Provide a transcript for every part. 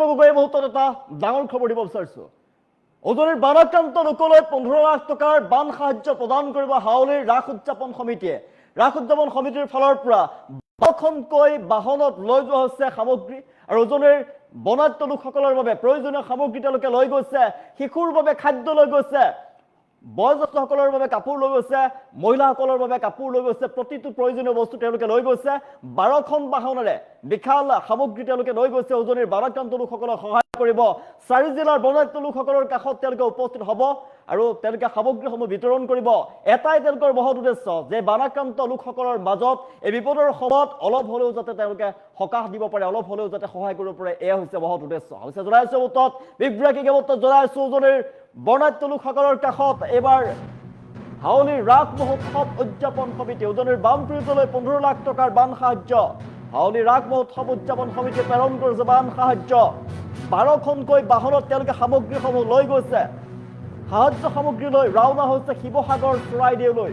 এই মুহূৰ্তত এটা ডাঙৰ খবৰ দিব বিচাৰিছো। উজনিৰ বানাক্ৰান্ত লোকলৈ 15 লাখ টকাৰ বান সাহায্য প্ৰদান কৰিব হাউলিৰ ৰাস উদযাপন সমিতিয়ে। ৰাস উদযাপন সমিতিৰ ফালৰ পৰা 12খনকৈ বাহনত লৈ যোৱা হৈছে সামগ্ৰী আৰু উজনিৰ বনাঢ্য লোকসকলৰ বাবে প্ৰয়োজনীয় সামগ্ৰী তেওঁলোকে লৈ গৈছে। শিশুৰ বাবে খাদ্য লৈ গৈছে, বয়োজ্যেষ্ঠসকলৰ বাবে কাপোৰ লৈ গৈছে, মহিলাসকলৰ বাবে কাপোৰ লৈ গৈছে। প্ৰতিটো প্ৰয়োজনীয় বস্তু তেওঁলোকে লৈ গৈছে। 12খন বাহনেৰে বিশাল সামগ্ৰী তেওঁলোকে লৈ গৈছে। উজনিৰ বানাক্ৰান্ত লোকসকলক সহায় কৰিব। 4 জিলাৰ বনাঢ্য লোকসকলৰ কাষত তেওঁলোকে উপস্থিত হ'ব আৰু তেওঁলোকে সামগ্ৰীসমূহ বিতৰণ কৰিব। এটাই তেওঁলোকৰ মহৎ উদ্দেশ্য যে বানাক্ৰান্ত লোকসকলৰ মাজত এই বিপদৰ সময়ত অলপ হ'লেও যাতে তেওঁলোকে সকাহ দিব পাৰে, অলপ হ'লেও যাতে সহায় কৰিব পাৰে, এয়া হৈছে মহৎ উদ্দেশ্য। হৈছে জনাইছো উত্তৰত বিব্ৰেকিং মুহূৰ্তত জনাইছো উজনিৰ বনাঢ্য লোকসকলৰ কাষত এইবাৰ হাউলিৰ ৰাস মহোৎসৱ উদযাপন সমিতি। উজনিৰ বানপীড়িতলৈ 15 লাখ টকাৰ বান সাহায্য হাউলিৰ ৰাস মহোৎসৱ উদযাপন সমিতিয়ে প্ৰেৰণ কৰিছে বান সাহায্য। 12খনকৈ বাহনত তেওঁলোকে সামগ্ৰীসমূহ লৈ গৈছে। সাহায্য সামগ্ৰী লৈ ৰাওনা হৈছে শিৱসাগৰ চৰাইদেউলৈ।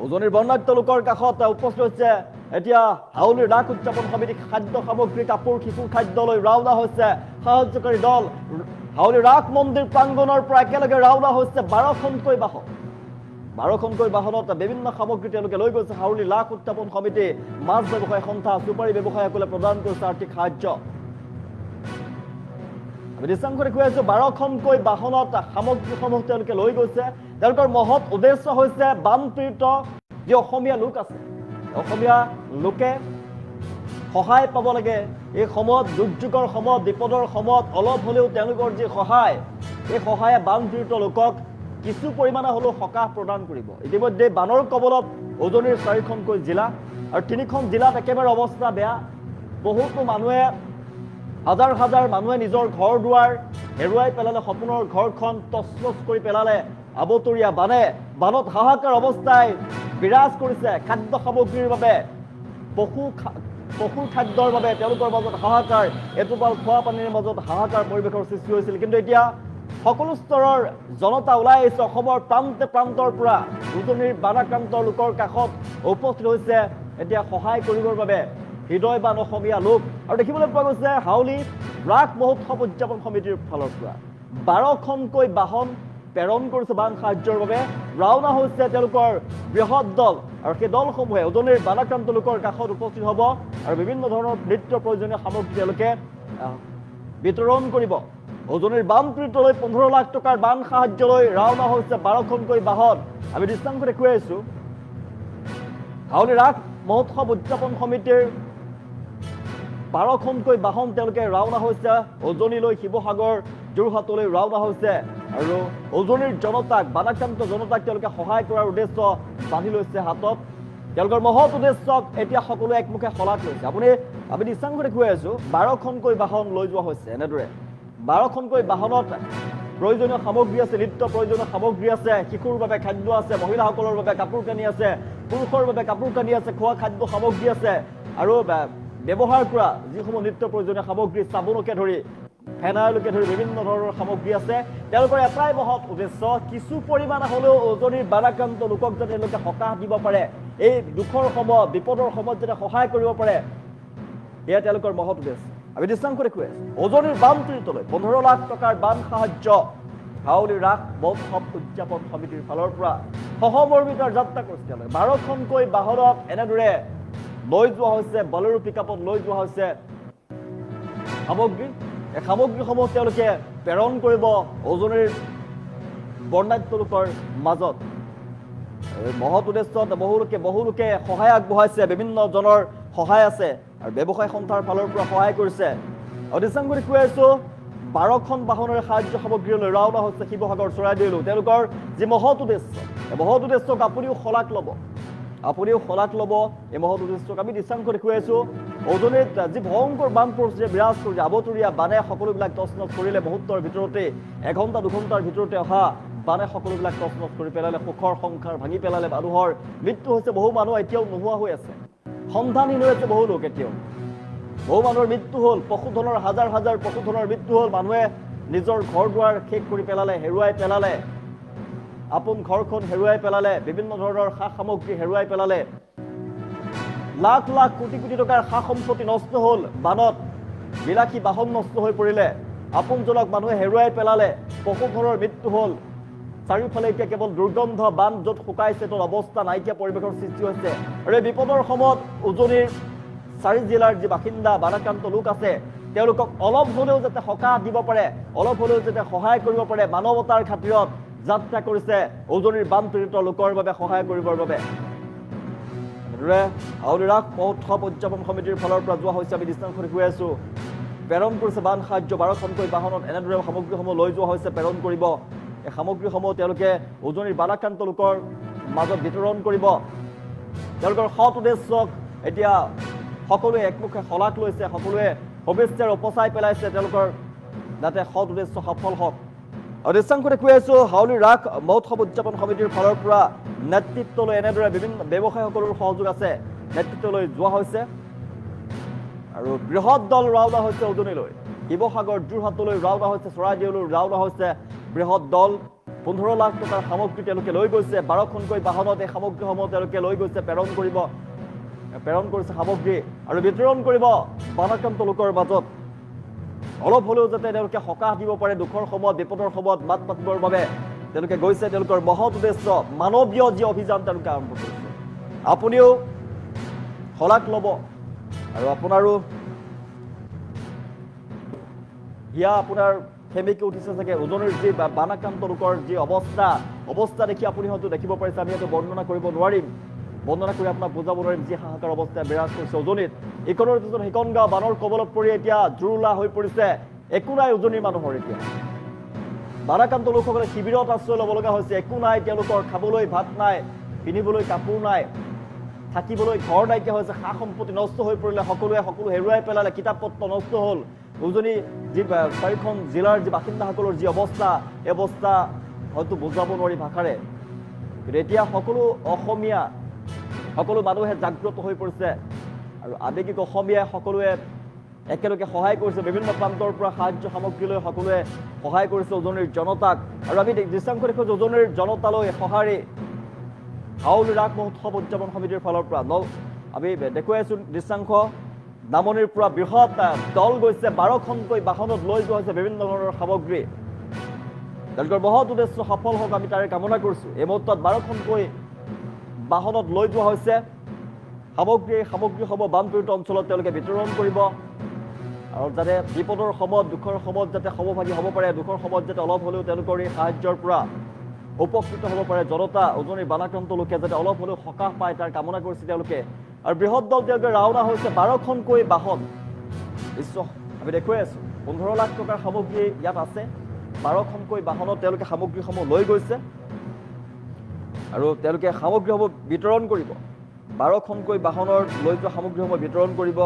উজনিৰ বনাঢ্য লোকৰ কাষত উপস্থিত হৈছে এতিয়া হাউলিৰ ৰাস উদযাপন সমিতি। খাদ্য সামগ্ৰী, কাপোৰ, শিশুৰ খাদ্য লৈ ৰাওনা হৈছে সাহায্যকাৰী দল। হাউলিৰ ৰাস মন্দিৰ প্ৰাংগণৰ পৰা একেলগে ৰাওনা হৈছে 12খনকৈ বাহন। 12খনকৈ বাহনত বিভিন্ন সামগ্ৰী তেওঁলোকে লৈ গৈছে। হাউলিৰ ৰাস উদযাপন সমিতি, মাছ ব্যৱসায় সন্থা, চুপাৰী ব্যৱসায়ীসকলে প্ৰদান কৰিছে আৰ্থিক সাহায্য। আমি দৃশ্যাংশত দেখুৱাই আছো 12খনকৈ বাহনত সামগ্ৰীসমূহ তেওঁলোকে লৈ গৈছে। তেওঁলোকৰ মহৎ উদ্দেশ্য হৈছে বানপীড়িত যি অসমীয়া লোক আছে, অসমীয়া লোকে সহায় পাব লাগে। এই সময়ত, দুৰ্যোগৰ সময়ত, বিপদৰ সময়ত অলপ হ'লেও তেওঁলোকৰ যি সহায়, এই সহায়ে বানপীড়িত লোকক কিছু পৰিমাণে হ'লেও সকাহ প্ৰদান কৰিব। ইতিমধ্যে বানৰ কবলত উজনিৰ 4খনকৈ জিলা আৰু 3খন জিলাত একেবাৰে অৱস্থা বেয়া। বহুতো মানুহে, হাজাৰ হাজাৰ মানুহে নিজৰ ঘৰ দুৱাৰ হেৰুৱাই পেলালে, সপোনৰ ঘৰখন তছনছ কৰি পেলালে আবতৰীয়া বানে। বানত হাহাকাৰ অৱস্থাই বিৰাজ কৰিছে। খাদ্য সামগ্ৰীৰ বাবে, পশুৰ খাদ্যৰ বাবে তেওঁলোকৰ মাজত হাহাকাৰ, এটোপাল খোৱা পানীৰ মাজত হাহাকাৰ পৰিৱেশৰ সৃষ্টি হৈছিল। কিন্তু এতিয়া সকলো স্তৰৰ জনতা ওলাই আহিছে অসমৰ প্ৰান্তে প্ৰান্তৰ পৰা উজনিৰ বানাক্ৰান্ত লোকৰ কাষত উপস্থিত হৈছে এতিয়া সহায় কৰিবৰ বাবে হৃদয়বান অসমীয়া লোক। আৰু দেখিবলৈ পোৱা গৈছে হাউলি ৰাস মহোৎসৱ উদযাপন সমিতিৰ ফালৰ পৰা 12খনকৈ বাহন প্ৰেৰণ কৰিছে বান সাহায্যৰ বাবে। ৰাওনা হৈছে তেওঁলোকৰ বৃহৎ দল আৰু সেই দলসমূহে উজনিৰ বানাক্ৰান্ত লোকৰ কাষত উপস্থিত হ'ব আৰু বিভিন্ন ধৰণৰ নিত্য প্ৰয়োজনীয় সামগ্ৰী তেওঁলোকে বিতৰণ কৰিব। উজনিৰ বানপীড়িতলৈ 15 লাখ টকাৰ বান সাহায্যলৈ ৰাওনা হৈছে 12খনকৈ বাহন। আমি দৃশ্যাংশ দেখুৱাই আছো হাউলি ৰাস মহোৎসৱ উদযাপন সমিতিৰ 12খনকৈ বাহন তেওঁলোকে ৰাওনা হৈছে উজনিলৈ, শিৱসাগৰ, যোৰহাটলৈ ৰাওনা হৈছে আৰু উজনিৰ জনতাক, বানাক্ৰান্ত জনতাক তেওঁলোকে সহায় কৰাৰ উদ্দেশ্য বান্ধি লৈছে হাতত। তেওঁলোকৰ মহৎ উদ্দেশ্যক এতিয়া সকলোৱে একমুখে শলাগ লৈছে। আমি দৃশ্যাংশ দেখুৱাই আছো 12খনকৈ বাহন লৈ যোৱা হৈছে। এনেদৰে 12খনকৈ বাহনত প্ৰয়োজনীয় সামগ্ৰী আছে, নিত্য প্ৰয়োজনীয় সামগ্ৰী আছে, শিশুৰ বাবে খাদ্য আছে, মহিলাসকলৰ বাবে কাপোৰ কানি আছে, পুৰুষৰ বাবে কাপোৰ কানি আছে, খোৱা খাদ্য সামগ্ৰী আছে আৰু ব্যৱহাৰ কৰা যিসমূহ নিত্য প্ৰয়োজনীয় সামগ্ৰী, চাবোনকে ধৰি ফেনাইলকে ধৰি বিভিন্ন ধৰণৰ সামগ্ৰী আছে। তেওঁলোকৰ এটাই মহৎ উদ্দেশ্য, কিছু পৰিমাণে হ'লেও উজনিৰ বানাক্ৰান্ত লোকক যাতে তেওঁলোকে সকাহ দিব পাৰে, এই দুখৰ সময়ত, বিপদৰ সময়ত যাতে সহায় কৰিব পাৰে, এয়া তেওঁলোকৰ মহৎ উদ্দেশ্য। আমি দৃশ্যাংশ দেখুৱাই আছো উজনিৰ বানপীড়িতলৈ 15 লাখ টকাৰ বান সাহায্য হাউলি ৰাস মহোৎসৱ উদযাপন সমিতিৰ ফালৰ পৰা সহমৰ্মিতাৰ যাত্ৰা কৰিছে। 12খনকৈ বাহনত এনেদৰে লৈ যোৱা হৈছে, বলেৰো পিকআপত লৈ যোৱা হৈছে সামগ্ৰী। এই সামগ্ৰীসমূহ তেওঁলোকে প্ৰেৰণ কৰিব উজনিৰ বৰ্ণাঢ্য লোকৰ মাজত। মহৎ উদ্দেশ্যত বহুলোকে সহায় আগবঢ়াইছে, বিভিন্ন জনৰ সহায় আছে আৰু ব্যৱসায় সন্থাৰ ফালৰ পৰা সহায় কৰিছে। দৃশ্যাংশ দেখুৱাই আছো 12খন বাহনেৰে সাহায্য সামগ্ৰীলৈ ৰাওনা হৈছে শিৱসাগৰ, চৰাইদেউলৈ। তেওঁলোকৰ যি মহৎ উদ্দেশ্য, এই মহৎ উদ্দেশ্যক আপুনিও শলাগ ল'ব, এই মহৎ উদ্দেশ্যক। আমি দৃশ্যাংশ দেখুৱাই আছো উজনিত যি ভয়ংকৰ বান পৰিস্থিতি বিৰাজ কৰিছে, আবতৰীয়া বানে সকলোবিলাক তছনছ কৰিলে। মুহূৰ্তৰ ভিতৰতে, 1-2 ঘণ্টাৰ ভিতৰতে অহা বানে সকলোবিলাক তছনছ কৰি পেলালে, সুখৰ সংসাৰ ভাঙি পেলালে। মানুহৰ মৃত্যু হৈছে, বহু মানুহ এতিয়াও নোহোৱা হৈ আছে, সন্ধানহীন হৈ আছে বহু লোক। এতিয়াও বহু মানুহৰ মৃত্যু হ'ল, পশুধনৰ হাজাৰ হাজাৰ পশুধনৰ মৃত্যু হ'ল। মানুহে নিজৰ ঘৰ দুৱাৰ শেষ কৰি পেলালে, হেৰুৱাই পেলালে, আপোন ঘৰখন হেৰুৱাই পেলালে, বিভিন্ন ধৰণৰ সা সামগ্ৰী হেৰুৱাই পেলালে। লাখ লাখ কোটি কোটি টকাৰ সা সম্পত্তি নষ্ট হ'ল বানত। বিলাসী বাহন নষ্ট হৈ পৰিলে, আপোনজনক মানুহে হেৰুৱাই পেলালে, পশুঘৰৰ মৃত্যু হ'ল, চাৰিওফালে এতিয়া কেৱল দুৰ্গন্ধ, বান য'ত শুকাইছে তত অৱস্থা নাইকিয়া পৰিৱেশৰ সৃষ্টি হৈছে। আৰু এই বিপদৰ সময়ত উজনিৰ 4 জিলাৰ যি বাসিন্দা বানাক্ৰান্ত লোক আছে তেওঁলোকক অলপ হ'লেও যাতে সকাহ দিব পাৰে, অলপ হ'লেও যাতে সহায় কৰিব পাৰে, মানৱতাৰ খাতিৰত যাত্ৰা কৰিছে উজনিৰ বানপীড়িত লোকৰ বাবে সহায় কৰিবৰ বাবে। এনেদৰে হাউলি ৰাস মহোৎসৱ উদযাপন সমিতিৰ ফালৰ পৰা যোৱা হৈছে, আমি দৃষ্টান্ত দেখুৱাই আছোঁ, প্ৰেৰণ কৰিছে বান সাহায্য 12খনকৈ বাহনত এনেদৰে সামগ্ৰীসমূহ লৈ যোৱা হৈছে, প্ৰেৰণ কৰিব। এই সামগ্ৰীসমূহ তেওঁলোকে উজনিৰ বানাক্ৰান্ত লোকৰ মাজত বিতৰণ কৰিব। তেওঁলোকৰ সৎ উদ্দেশ্যক এতিয়া সকলোৱে একমুখে শলাগ লৈছে, সকলোৱে শুভেচ্ছাৰে উপচাই পেলাইছে তেওঁলোকৰ যাতে সৎ উদ্দেশ্য সফল হওক। আৰু দৃশ্যাংশ দেখুৱাই আছোঁ হাউলি ৰাস মহোৎসৱ উদযাপন সমিতিৰ ফালৰ পৰা নেতৃত্বলৈ এনেদৰে বিভিন্ন ব্যৱসায়ীসকলৰ সহযোগ আছে, নেতৃত্বলৈ যোৱা হৈছে। আৰু বৃহৎ দল ৰাওনা হৈছে উজনিলৈ, শিৱসাগৰ যোৰহাটলৈ ৰাওনা হৈছে, চৰাইদেউলৈ ৰাওনা হৈছে বৃহৎ দল। 15 লাখ টকাৰ সামগ্ৰী তেওঁলোকে লৈ গৈছে, 12খনকৈ বাহনত এই সামগ্ৰীসমূহ তেওঁলোকে লৈ গৈছে, প্ৰেৰণ কৰিছে সামগ্ৰী আৰু বিতৰণ কৰিব বানাক্ৰান্ত লোকৰ মাজত। অলপ হ'লেও যাতে তেওঁলোকে সকাহ দিব পাৰে, দুখৰ সময়ত বিপদৰ সময়ত মাত মাতিবৰ বাবে তেওঁলোকে গৈছে। তেওঁলোকৰ মহৎ উদ্দেশ্য মানৱীয় যি অভিযান তেওঁলোকে আৰম্ভ কৰিছে। আপুনিও শলাগ ল'ব আৰু আপোনাৰো হিয়া আপোনাৰ সেমেকি উঠিছে চাগে। উজনিৰ যি বানাক্ৰান্ত লোকৰ যি অৱস্থা দেখি আপুনি হয়তো দেখিব পাৰিছে, আমি হয়তো বৰ্ণনা কৰিব নোৱাৰিম, বৰ্ণনা কৰি আপোনাক বুজাব নোৱাৰিম যি হাহাকাৰ অৱস্থাই বিৰাজ কৰিছে উজনিত। ইখনৰ পিছত সিখন গাঁও বানৰ কবলত পৰি এতিয়া জুৰুলা হৈ পৰিছে, একো নাই উজনিৰ মানুহৰ। এতিয়া বানাক্ৰান্ত লোকসকলে শিবিৰত আশ্ৰয় ল'ব লগা হৈছে, একো নাই তেওঁলোকৰ, খাবলৈ ভাত নাই, পিন্ধিবলৈ কাপোৰ নাই, থাকিবলৈ ঘৰ নাইকিয়া হৈছে, সা সম্পত্তি নষ্ট হৈ পৰিলে, সকলো হেৰুৱাই পেলালে, কিতাপ পত্ৰ নষ্ট হ'ল। উজনি যি 4খন জিলাৰ যি বাসিন্দাসকলৰ যি অৱস্থা, এই অৱস্থা হয়তো বুজাব নোৱাৰি ভাষাৰে। কিন্তু এতিয়া সকলো মানুহে জাগ্ৰত হৈ পৰিছে আৰু আৱেগিক অসমীয়াই সকলোৱে একেলগে সহায় কৰিছে, বিভিন্ন প্ৰান্তৰ পৰা সাহায্য সামগ্ৰী লৈ সকলোৱে সহায় কৰিছে উজনিৰ জনতাক। আৰু আমি দৃশ্যাংশ দেখুৱাইছোঁ উজনিৰ জনতালৈ সঁহাৰি হাউলি ৰাস মহোৎসৱ উদযাপন সমিতিৰ ফালৰ পৰা। আমি দেখুৱাই আছোঁ দৃশ্যাংশ, নামনিৰ পৰা বৃহৎ দল গৈছে, 12খনকৈ বাহনত লৈ যোৱা হৈছে বিভিন্ন ধৰণৰ সামগ্ৰী। তেওঁলোকৰ মহৎ উদ্দেশ্য সফল হওক আমি তাৰে কামনা কৰিছোঁ। এই মুহূৰ্তত 12খনকৈ বাহনত লৈ যোৱা হৈছে সামগ্ৰীসমূহ বানপীড়িত অঞ্চলত তেওঁলোকে বিতৰণ কৰিব আৰু যাতে বিপদৰ সময়ত, দুখৰ সময়ত যাতে সমভাগী হ'ব পাৰে, দুখৰ সময়ত যাতে অলপ হ'লেও তেওঁলোকৰ এই সাহায্যৰ পৰা উপকৃত হ'ব পাৰে জনতা, উজনিৰ বানাক্ৰান্ত লোকে যাতে অলপ হ'লেও সকাহ পায় তাৰ কামনা কৰিছে তেওঁলোকে। আৰু বৃহৎ দল তেওঁলোকে ৰাওনা হৈছে, 12খনকৈ বাহন। আমি দেখুৱাই আছোঁ 15 লাখ টকাৰ সামগ্ৰী ইয়াত আছে, 12খনকৈ বাহনত তেওঁলোকে সামগ্ৰীসমূহ লৈ গৈছে আৰু তেওঁলোকে সামগ্ৰীসমূহ বিতৰণ কৰিব। 12খনকৈ বাহনৰ লৈ যোৱা সামগ্ৰীসমূহ বিতৰণ কৰিব।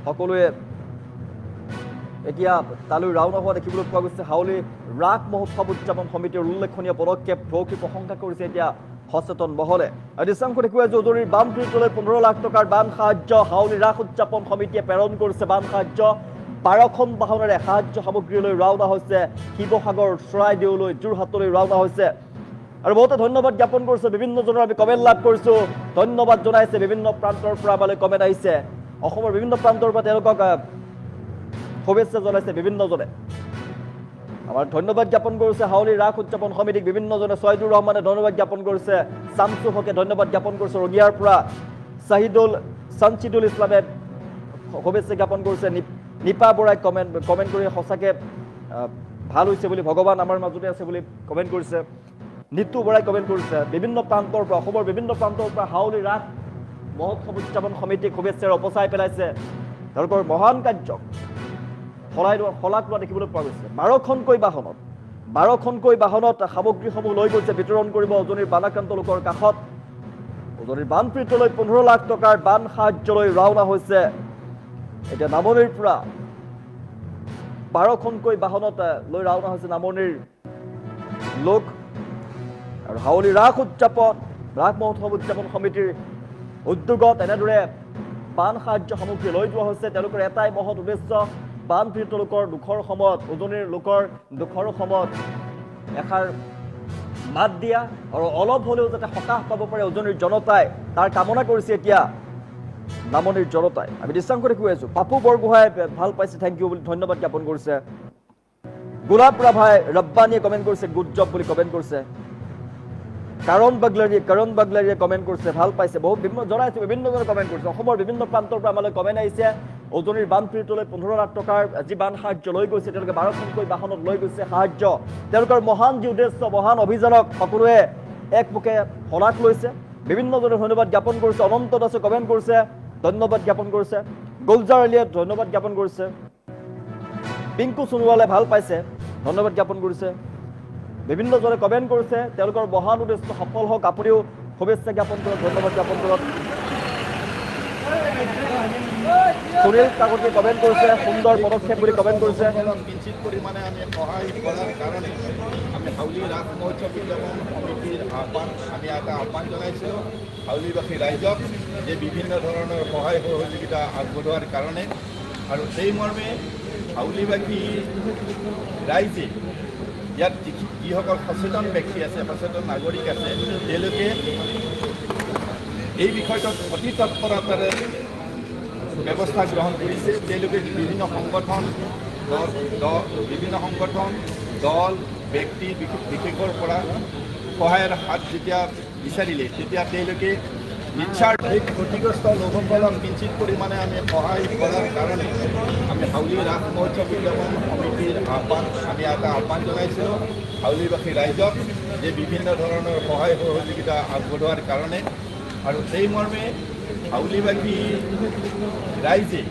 সকলোৱে এতিয়া তালৈ ৰাওনা হোৱা দেখিবলৈ পোৱা গৈছে। হাউলি ৰাস মহোৎসৱ উদযাপন সমিতিৰ উল্লেখনীয় পদক্ষেপ ভৌকি প্ৰশংসা কৰিছে এতিয়া সচেতন মহলে। দৃশ্যাংশ দেখুৱাই যে উজনিৰ বানপীড়িতলৈ 15 লাখ টকাৰ বান সাহায্য হাউলি ৰাস উদযাপন সমিতিয়ে প্ৰেৰণ কৰিছে। বান সাহায্য 12খন বাহনেৰে সাহায্য সামগ্ৰীলৈ ৰাওনা হৈছে, শিৱসাগৰ, চৰাইদেউলৈ, যোৰহাটলৈ ৰাওনা হৈছে। আৰু বহুতে ধন্যবাদ জ্ঞাপন কৰিছে, বিভিন্নজনৰ আমি কমেণ্ট লাভ কৰিছোঁ, ধন্যবাদ জনাইছে, বিভিন্ন প্ৰান্তৰ পৰা আমালৈ কমেণ্ট আহিছে, অসমৰ বিভিন্ন প্ৰান্তৰ পৰা তেওঁলোকক শুভেচ্ছা জনাইছে বিভিন্নজনে। আমাৰ ধন্যবাদ জ্ঞাপন কৰিছে হাউলি ৰাস উদযাপন সমিতিক বিভিন্নজনে। ছয়দুৰ ৰহমানে ধন্যবাদ জ্ঞাপন কৰিছে, শামছু হকে ধন্যবাদ জ্ঞাপন কৰিছে, ৰঙিয়াৰ পৰা সঞ্চিদুল ইছলামে শুভেচ্ছা জ্ঞাপন কৰিছে, নিপা বৰাই কমেণ্ট কৰি সঁচাকৈ ভাল হৈছে বুলি, ভগৱান আমাৰ মাজতে আছে বুলি কমেণ্ট কৰিছে, নিতু বৰাই কমেণ্ট কৰিছে। বিভিন্ন প্ৰান্তৰ পৰা, অসমৰ বিভিন্ন প্ৰান্তৰ পৰা হাউলি ৰাস মহোৎসৱ উদযাপন সমিতিক শুভেচ্ছাৰে উপচাই পেলাইছে, তেওঁলোকৰ মহান কাৰ্যক শলাগ লোৱা দেখিবলৈ পোৱা গৈছে। 12খনকৈ বাহনত সামগ্ৰীসমূহ লৈ গৈছে, বিতৰণ কৰিব উজনিৰ বানাক্ৰান্ত লোকৰ কাষত। উজনিৰ বানপীড়িতলৈ 15 লাখ টকাৰ বান সাহায্যলৈ ৰাওনা হৈছে এতিয়া নামনিৰ পৰা 12খনকৈ বাহনত লৈ ৰাওনা হৈছে নামনিৰ লোক। আৰু হাউলি ৰাস মহোৎসৱ উদযাপন সমিতিৰ উদ্যোগত এনেদৰে বান সাহায্য সামগ্ৰী লৈ যোৱা হৈছে। তেওঁলোকৰ এটাই মহৎ উদ্দেশ্য, বানপীড়িত লোকৰ দুখৰ সময়ত, উজনিৰ লোকৰ দুখৰ সময়ত এষাৰ মাত দিয়া আৰু অলপ হ'লেও যাতে সকাহ পাব পাৰে উজনিৰ জনতাই তাৰ কামনা কৰিছে এতিয়া নামনিৰ জনতাই আমি দৃষ্টাংকৰে কৈ আছো পাপু বৰগোহাঁই ভাল পাইছে থেংক ইউ বুলি ধন্যবাদ জ্ঞাপন কৰিছে গোলাপ ৰাভাই ৰব্বানীয়ে কমেণ্ট কৰিছে গুড জব বুলি কমেণ্ট কৰিছে কৰণ বাগলাৰীয়ে কমেণ্ট কৰিছে ভাল পাইছে বহুত বিভিন্ন জনাইছে বিভিন্নজনে কমেণ্ট কৰিছে অসমৰ বিভিন্ন প্ৰান্তৰ পৰা আমালৈ কমেণ্ট আহিছে উজনিৰ বানপীড়িতলৈ 15 লাখ টকাৰ যি বান সাহায্য লৈ গৈছে তেওঁলোকে 12খনকৈ বাহনত লৈ গৈছে সাহায্য তেওঁলোকৰ মহান যি উদ্দেশ্য মহান অভিযানক সকলোৱে একমুখে শলাগ লৈছে বিভিন্নজনে ধন্যবাদ জ্ঞাপন কৰিছে অনন্ত দাসে কমেণ্ট কৰিছে ধন্যবাদ জ্ঞাপন কৰিছে গুলজাৰ আলীয়ে ধন্যবাদ জ্ঞাপন কৰিছে পিংকু সোণোৱালে ভাল পাইছে ধন্যবাদ জ্ঞাপন কৰিছে বিভিন্নজনে কমেণ্ট কৰিছে তেওঁলোকৰ মহান উদ্দেশ্য সফল হওক আপুনিও শুভেচ্ছা জ্ঞাপন কৰক ধন্যবাদ জ্ঞাপন কৰক সুনীল কাকতিয়ে কমেণ্ট কৰিছে সুন্দৰ পদক্ষেপ বুলি কমেণ্ট কৰিছে কিঞ্চিত পৰিমাণে আমি সহায় কৰাৰ কাৰণে আমি হাউলি ৰাস মহোৎসৱ উদযাপন সমিতিৰ আমি এটা আহ্বান জনাইছিলোঁ হাউলিবাসী ৰাইজক যে বিভিন্ন ধৰণৰ সহায় সহযোগিতা আগবঢ়োৱাৰ কাৰণে আৰু সেই মৰ্মে হাউলিবাসী ৰাইজে ইয়াত যিসকল সচেতন ব্যক্তি আছে সচেতন নাগৰিক আছে তেওঁলোকে এই বিষয়টোত অতি তৎপৰতাৰে ব্যৱস্থা গ্ৰহণ কৰিছে তেওঁলোকে বিভিন্ন সংগঠন দল ব্যক্তি বিশেষৰ পৰা সহায়ৰ হাত যেতিয়া বিচাৰিলে তেতিয়া তেওঁলোকে নিশ্চয় ক্ষতিগ্ৰস্ত লোকসকলক কিঞ্চিত পৰিমাণে আমি সহায় কৰাৰ কাৰণে আমি হাউলি ৰাস মহোৎসৱ উদযাপন সমিতিৰ আমি এটা আহ্বান জনাইছিলোঁ হাউলিবাসী ৰাইজক যে বিভিন্ন ধৰণৰ সহায় সহযোগিতা আগবঢ়োৱাৰ কাৰণে আৰু সেই মৰ্মে হাউলিবাসী ৰাইজে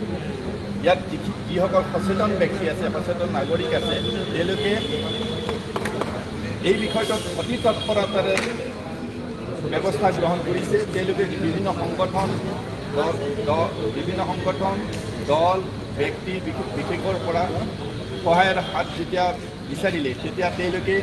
ইয়াত যিসকল সচেতন ব্যক্তি আছে সচেতন নাগৰিক আছে তেওঁলোকে এই বিষয়টোত অতি তৎপৰতাৰে ব্যৱস্থা গ্ৰহণ কৰিছে তেওঁলোকে বিভিন্ন সংগঠন দল ব্যক্তি বিশেষৰ পৰা সহায়ৰ হাত যেতিয়া বিচাৰিলে তেতিয়া তেওঁলোকে